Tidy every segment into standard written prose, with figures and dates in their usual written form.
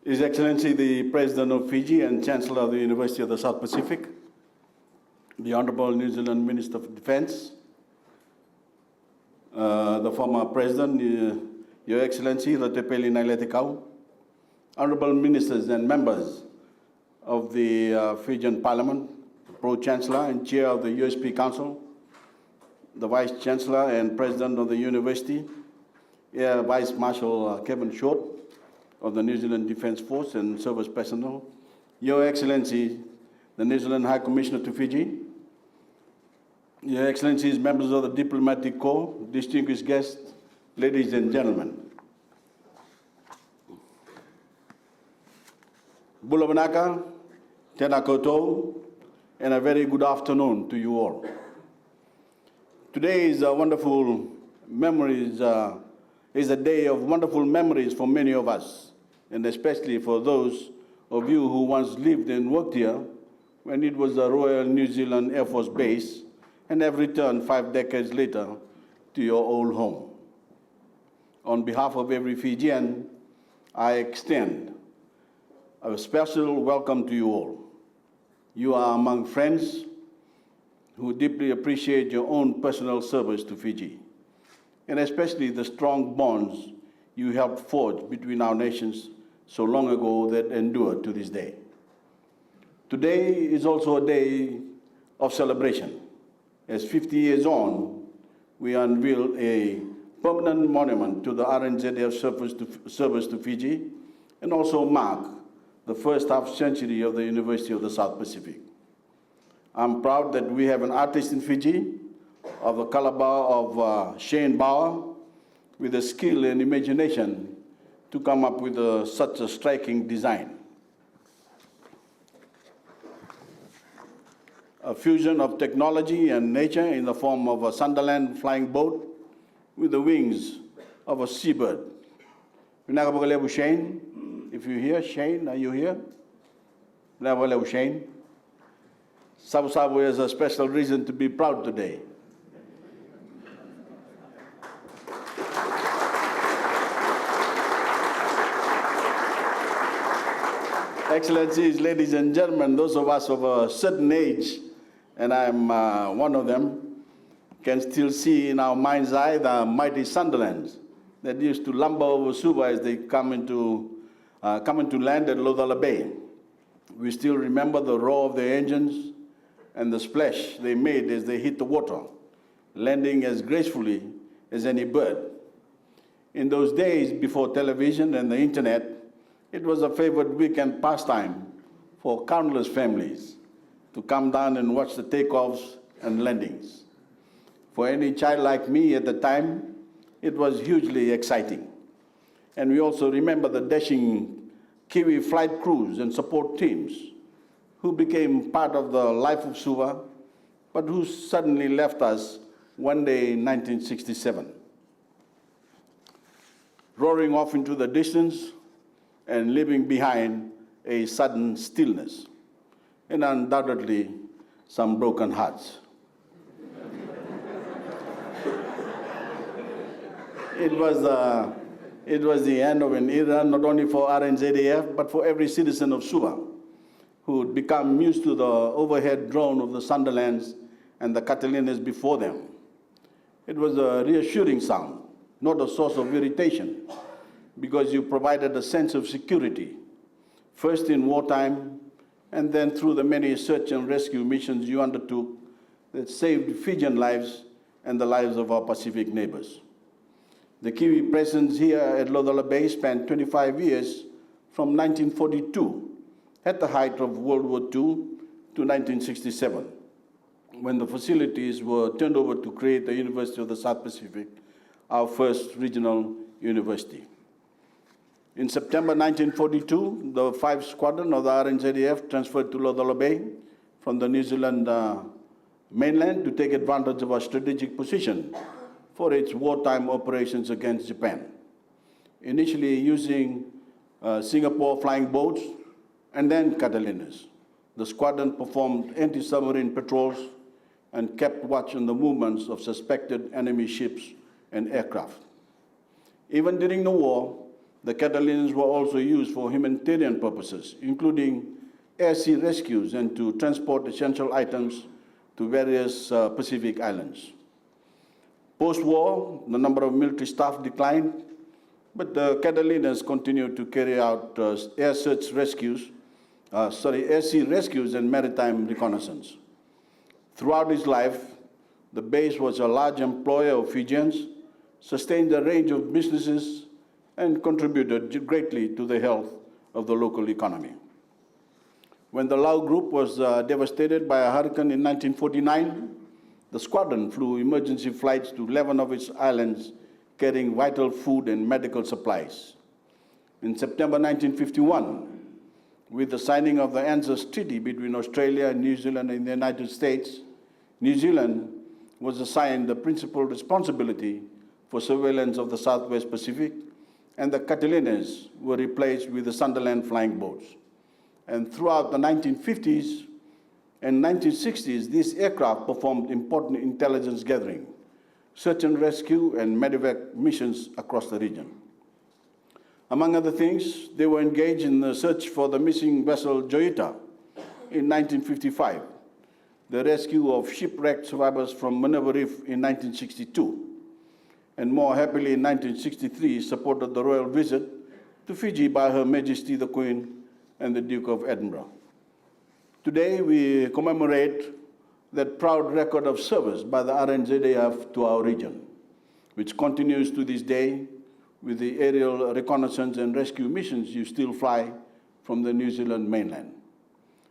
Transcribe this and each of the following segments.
His Excellency the President of Fiji and Chancellor of the University of the South Pacific, the Honourable New Zealand Minister of Defence, the former President, Your Excellency Ret'd, Honourable Ministers and members of the Fijian Parliament, Pro-Chancellor and Chair of the USP Council, the Vice Chancellor and President of the University, Air Vice Marshal Kevin Short of the New Zealand Defence Force and service personnel, Your Excellency the New Zealand High Commissioner to Fiji, Your Excellencies, members of the Diplomatic Corps, distinguished guests, ladies and gentlemen. Bula Banaka, tēnā koutou, and a very good afternoon to you all. Today is a wonderful memories, is a day of wonderful memories for many of us, and especially for those of you who once lived and worked here when it was a Royal New Zealand Air Force base and have returned 5 decades later to your old home. On behalf of every Fijian, I extend a special welcome to you all. You are among friends who deeply appreciate your own personal service to Fiji, and especially the strong bonds you helped forge between our nations so long ago that endure to this day. Today is also a day of celebration. As 50 years on, we unveil a permanent monument to the RNZAF service to Fiji, and also mark the first half century of the University of the South Pacific. I'm proud that we have an artist in Fiji of the caliber of Shane Bauer, with the skill and imagination to come up with such a striking design. A fusion of technology and nature in the form of a Sunderland flying boat with the wings of a seabird. Shane, if you're here, Shane, are you here? Shane. Sabu has a special reason to be proud today. Excellencies, ladies and gentlemen, those of us of a certain age, and I'm one of them, can still see in our mind's eye the mighty Sunderlands that used to lumber over Suva as they come into land at Lodala Bay. We still remember the roar of the engines and the splash they made as they hit the water, landing as gracefully as any bird. In those days before television and the internet, it was a favorite weekend pastime for countless families to come down and watch the takeoffs and landings. For any child like me at the time, it was hugely exciting. And we also remember the dashing Kiwi flight crews and support teams who became part of the life of Suva, but who suddenly left us one day in 1967. Roaring off into the distance and leaving behind a sudden stillness, and undoubtedly some broken hearts. It was the end of an era, not only for RNZAF, but for every citizen of Suva, who had become used to the overhead drone of the Sunderlands and the Catalinas before them. It was a reassuring sound, not a source of irritation, because you provided a sense of security, first in wartime, and then through the many search and rescue missions you undertook that saved Fijian lives and the lives of our Pacific neighbors. The Kiwi presence here at Lodala Bay spanned 25 years from 1942, at the height of World War II, to 1967, when the facilities were turned over to create the University of the South Pacific, our first regional university. In September 1942, the 5th Squadron of the RNZAF transferred to Lodala Bay from the New Zealand mainland to take advantage of our strategic position for its wartime operations against Japan. Initially using Singapore flying boats, and then Catalinas. The squadron performed anti-submarine patrols and kept watch on the movements of suspected enemy ships and aircraft. Even during the war, the Catalinas were also used for humanitarian purposes, including air-sea rescues and to transport essential items to various Pacific islands. Post-war, the number of military staff declined, but the Catalinas continued to carry out air-sea rescues and maritime reconnaissance. Throughout its life, the base was a large employer of Fijians, sustained a range of businesses, and contributed greatly to the health of the local economy. When the Lau group was devastated by a hurricane in 1949, the squadron flew emergency flights to 11 of its islands, carrying vital food and medical supplies. In September 1951, with the signing of the RNZAF Treaty between Australia, New Zealand, and the United States, New Zealand was assigned the principal responsibility for surveillance of the Southwest Pacific, and the Catalinas were replaced with the Sunderland flying boats. And throughout the 1950s and 1960s, these aircraft performed important intelligence gathering, search and rescue, and medevac missions across the region. Among other things, they were engaged in the search for the missing vessel Joita in 1955, the rescue of shipwrecked survivors from Commemorative in 1962, and more happily in 1963 supported the royal visit to Fiji by Her Majesty the Queen and the Duke of Edinburgh. Today we commemorate that proud record of service by the RNZAF to our region, which continues to this day with the aerial reconnaissance and rescue missions you still fly from the New Zealand mainland.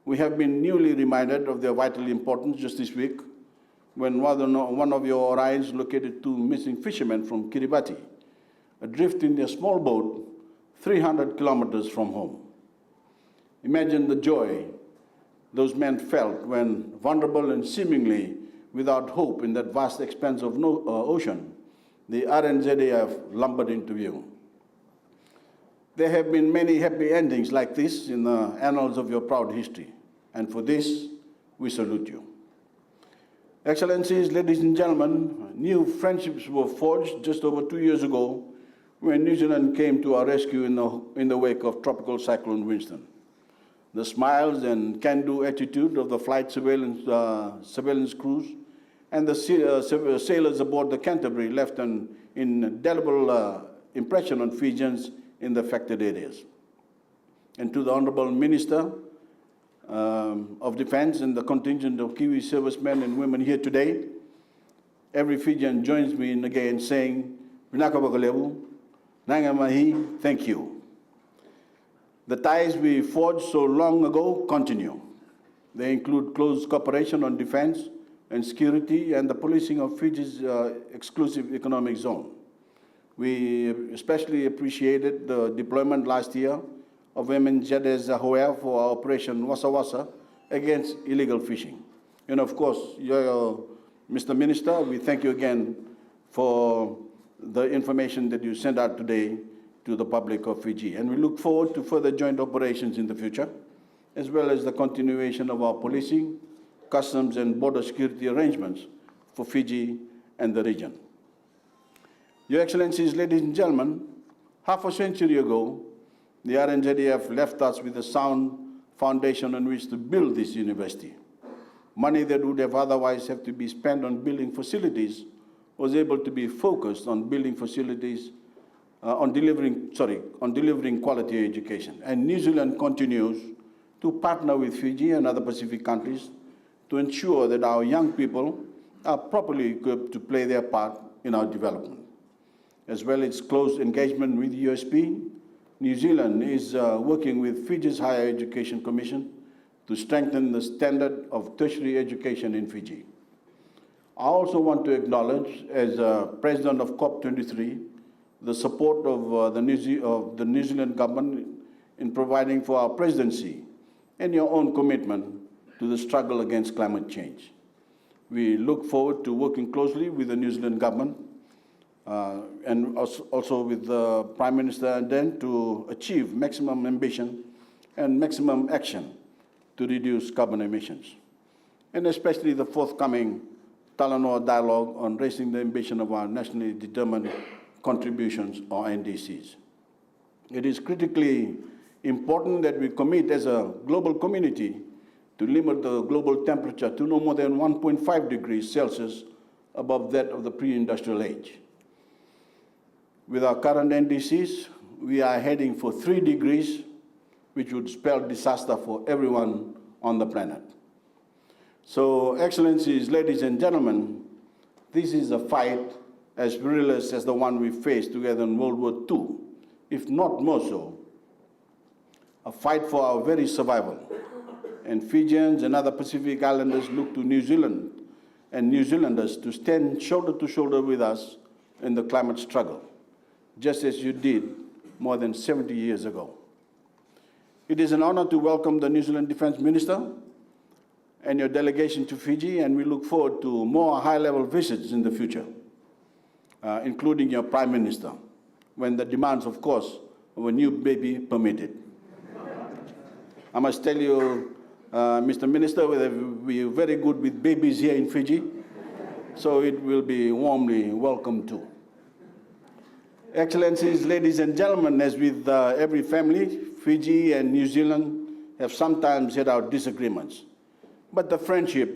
We have been newly reminded of their vital importance just this week when one of your Orions located two missing fishermen from Kiribati, adrift in their small boat 300 kilometers from home. Imagine the joy those men felt when, vulnerable and seemingly without hope in that vast expanse of ocean, the RNZAF lumbered into view. There have been many happy endings like this in the annals of your proud history, and for this, we salute you. Excellencies, ladies and gentlemen, new friendships were forged just over 2 years ago when New Zealand came to our rescue in the wake of Tropical Cyclone Winston. The smiles and can-do attitude of the flight surveillance crews and the sailors aboard the Canterbury left an indelible impression on Fijians in the affected areas. And to the Honourable Minister of Defence and the contingent of Kiwi servicemen and women here today, every Fijian joins me in again saying, Vinaka Bakalevu, Nanga Mahi, thank you. The ties we forged so long ago continue. They include close cooperation on defense and security and the policing of Fiji's exclusive economic zone. We especially appreciated the deployment last year of MNZS for our Operation Wasa Wasa against illegal fishing. And of course, Mr. Minister, we thank you again for the information that you sent out today to the public of Fiji. And we look forward to further joint operations in the future, as well as the continuation of our policing, customs and border security arrangements for Fiji and the region. Your Excellencies, ladies and gentlemen, half a century ago, the RNZAF left us with a sound foundation on which to build this university. Money that would have otherwise have to be spent on building facilities was able to be focused on building facilities, on delivering quality education. And New Zealand continues to partner with Fiji and other Pacific countries to ensure that our young people are properly equipped to play their part in our development. As well as close engagement with USP, New Zealand is working with Fiji's Higher Education Commission to strengthen the standard of tertiary education in Fiji. I also want to acknowledge, as President of COP23, the support of the New Zealand government in providing for our presidency and your own commitment to the struggle against climate change. We look forward to working closely with the New Zealand government and also with the Prime Minister, and then to achieve maximum ambition and maximum action to reduce carbon emissions, and especially the forthcoming Talanoa dialogue on raising the ambition of our nationally determined contributions, or NDCs. It is critically important that we commit as a global community to limit the global temperature to no more than 1.5 degrees Celsius above that of the pre-industrial age. With our current NDCs, we are heading for 3 degrees, which would spell disaster for everyone on the planet. So, Excellencies, ladies and gentlemen, this is a fight as perilous as the one we faced together in World War II, if not more so. A fight for our very survival. And Fijians and other Pacific Islanders look to New Zealand and New Zealanders to stand shoulder to shoulder with us in the climate struggle, just as you did more than 70 years ago. It is an honor to welcome the New Zealand Defence Minister and your delegation to Fiji, and we look forward to more high-level visits in the future, including your Prime Minister, when the demands, of course, of a new baby permit it. I must tell you, Mr. Minister, we are very good with babies here in Fiji, so it will be warmly welcomed too. Excellencies, ladies and gentlemen, as with every family, Fiji and New Zealand have sometimes had our disagreements. But the friendship,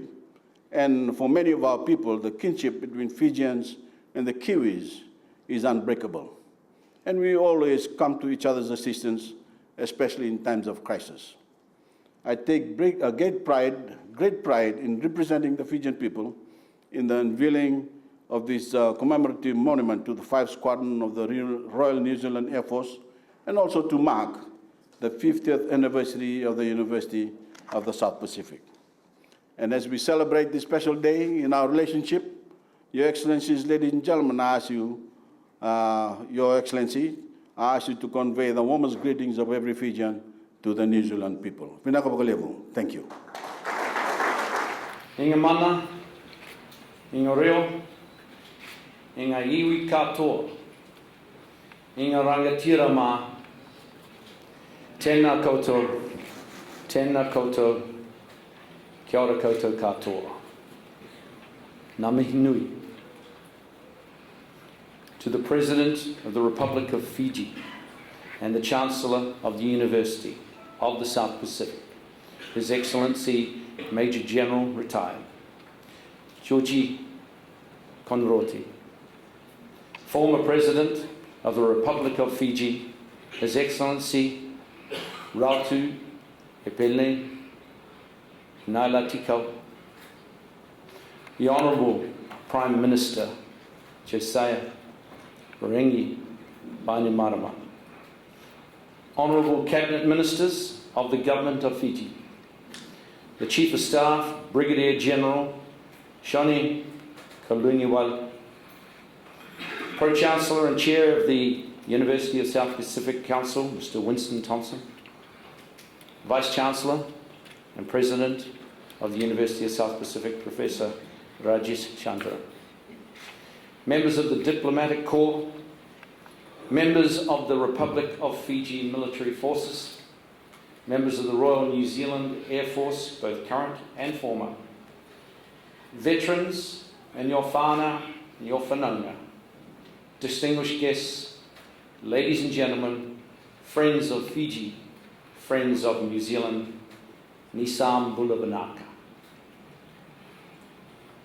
and for many of our people, the kinship between Fijians and the Kiwis is unbreakable. And we always come to each other's assistance, especially in times of crisis. I take great pride in representing the Fijian people in the unveiling of this commemorative monument to the 5th Squadron of the Royal New Zealand Air Force, and also to mark the 50th anniversary of the University of the South Pacific. And as we celebrate this special day in our relationship, Your Excellencies, ladies and gentlemen, I ask you, Your Excellency, I ask you to convey the warmest greetings of every Fijian to the New Zealand people. Thank you. Inga mana, inga reo, inga iwi katoa, inga rangatira ma, tēnā koutou, kia ora koutou katoa. Ngā mihi nui. To the President of the Republic of Fiji and the Chancellor of the University of the South Pacific, His Excellency Major-General Ret'd, Jioji Konusi, former President of the Republic of Fiji, His Excellency Ret'd Naila Tikau, the Honourable Prime Minister Jioji Voreqe Bainimarama, Honourable Cabinet Ministers of the Government of Fiji, the Chief of Staff, Brigadier General Jioji Konusi, Pro-Chancellor and Chair of the University of South Pacific Council, Mr. Winston Thompson, Vice Chancellor and President of the University of South Pacific, Professor Rajesh Chandra, members of the Diplomatic Corps, members of the Republic of Fiji Military Forces, members of the Royal New Zealand Air Force, both current and former, veterans and your whānau and your whanaunga, distinguished guests, ladies and gentlemen, friends of Fiji, friends of New Zealand, Nisam Bulabanaka.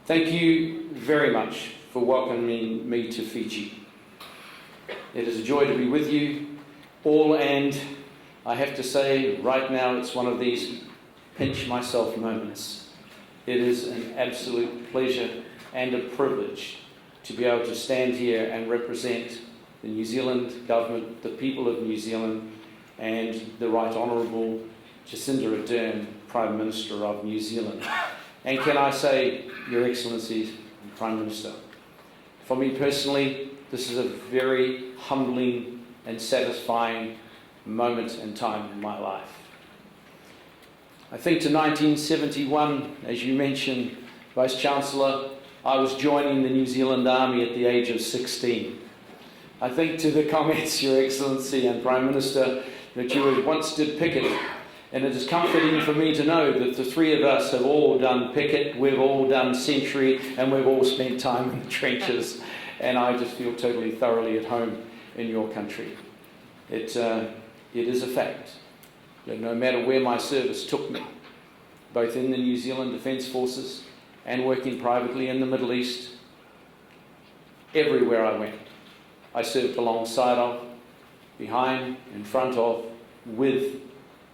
Thank you very much for welcoming me to Fiji. It is a joy to be with you all, and I have to say right now it's one of these pinch myself moments. It is an absolute pleasure and a privilege to be able to stand here and represent the New Zealand government, the people of New Zealand, and the Right Honourable Jacinda Ardern, Prime Minister of New Zealand. And can I say, Your Excellencies, Prime Minister, for me personally, this is a very humbling and satisfying moment in time in my life. I think to 1971, as you mentioned, Vice Chancellor, I was joining the New Zealand Army at the age of 16. I think to the comments, Your Excellency and Prime Minister, that you once did picket, and it is comforting for me to know that the three of us have all done picket, we've all done sentry, and we've all spent time in the trenches, and I just feel totally thoroughly at home in your country. It is a fact that no matter where my service took me, both in the New Zealand Defence Forces and working privately in the Middle East, everywhere I went, I served alongside of, behind, in front of, with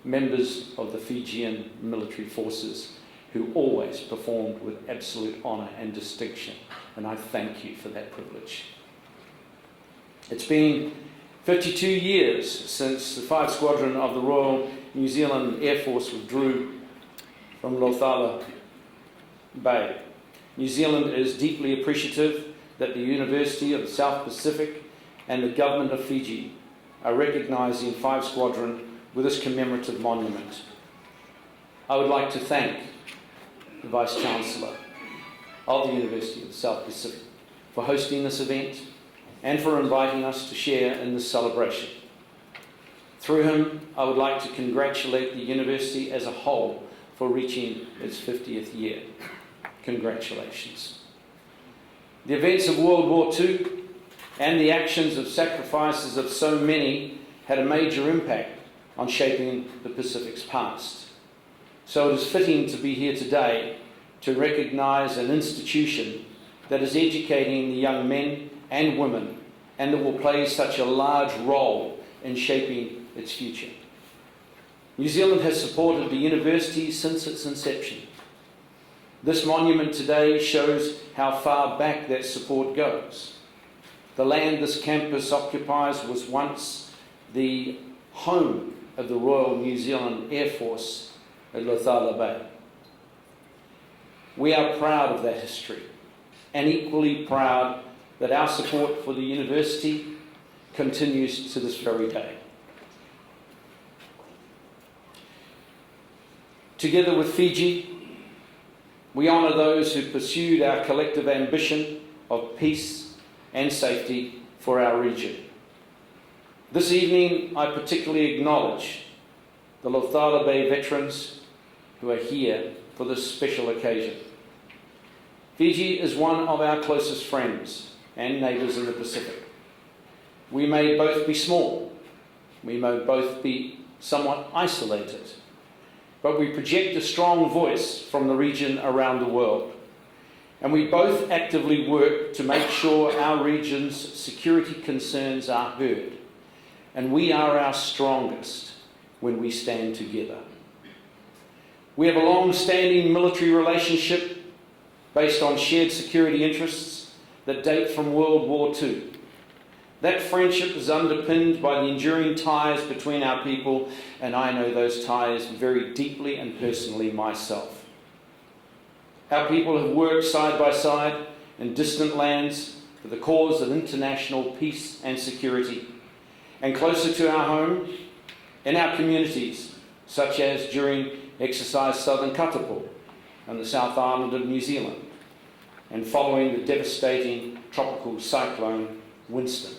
members of the Fijian military forces who always performed with absolute honour and distinction, and I thank you for that privilege. It's been 52 years since the 5th Squadron of the Royal New Zealand Air Force withdrew from Ret'd Bay. New Zealand is deeply appreciative that the University of the South Pacific and the Government of Fiji are recognising 5 Squadron with this commemorative monument. I would like to thank the Vice-Chancellor of the University of the South Pacific for hosting this event and for inviting us to share in this celebration. Through him, I would like to congratulate the university as a whole for reaching its 50th year. Congratulations. The events of World War II and the actions of sacrifices of so many had a major impact on shaping the Pacific's past. So it is fitting to be here today to recognise an institution that is educating the young men and women and that will play such a large role in shaping its future. New Zealand has supported the university since its inception. This monument today shows how far back that support goes. The land this campus occupies was once the home of the Royal New Zealand Air Force at Ret'd Bay. We are proud of that history and equally proud that our support for the university continues to this very day. Together with Fiji, we honour those who pursued our collective ambition of peace and safety for our region. This evening, I particularly acknowledge the Ret'd Bay veterans who are here for this special occasion. Fiji is one of our closest friends and neighbours in the Pacific. We may both be small, we may both be somewhat isolated, but we project a strong voice from the region around the world. And we both actively work to make sure our region's security concerns are heard. And we are our strongest when we stand together. We have a long-standing military relationship based on shared security interests that date from World War II. That friendship is underpinned by the enduring ties between our people, and I know those ties very deeply and personally myself. Our people have worked side by side in distant lands for the cause of international peace and security, and closer to our home, in our communities, such as during Exercise Southern Katapo on the South Island of New Zealand, and following the devastating Tropical Cyclone Winston.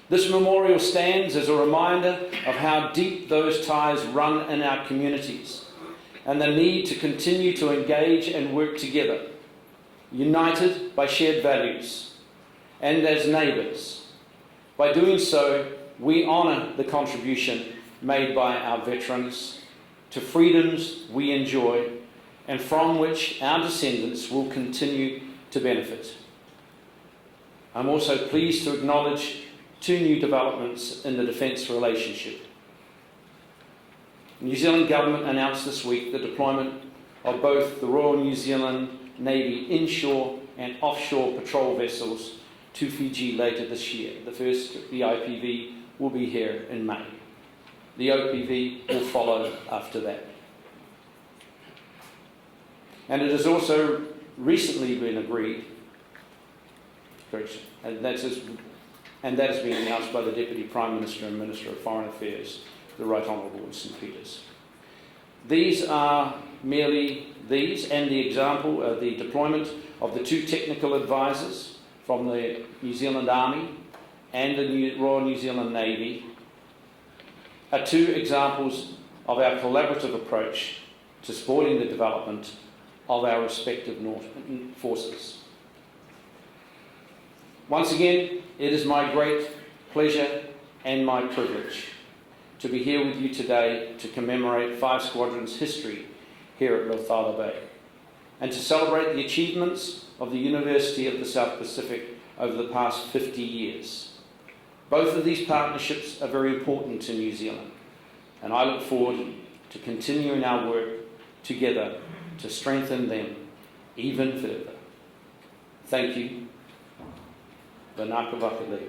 This memorial stands as a reminder of how deep those ties run in our communities and the need to continue to engage and work together, united by shared values and as neighbours. By doing so, we honour the contribution made by our veterans to freedoms we enjoy and from which our descendants will continue to benefit. I'm also pleased to acknowledge 2 new developments in the defence relationship. The New Zealand Government announced this week the deployment of both the Royal New Zealand Navy inshore and offshore patrol vessels to Fiji later this year. The first, the IPV, will be here in May. The OPV will follow after that. And it has also recently been agreed, and that has been announced by the Deputy Prime Minister and Minister of Foreign Affairs, the Right Honourable Winston Peters, These are merely these and the example of the deployment of the 2 technical advisors from the New Zealand Army and the Royal New Zealand Navy are 2 examples of our collaborative approach to supporting the development of our respective forces. Once again, it is my great pleasure and my privilege to be here with you today to commemorate 5 Squadrons' history here at Lothala Bay and to celebrate the achievements of the University of the South Pacific over the past 50 years. Both of these partnerships are very important to New Zealand, and I look forward to continuing our work together to strengthen them even further. Thank you. Vanaka Vakalewa.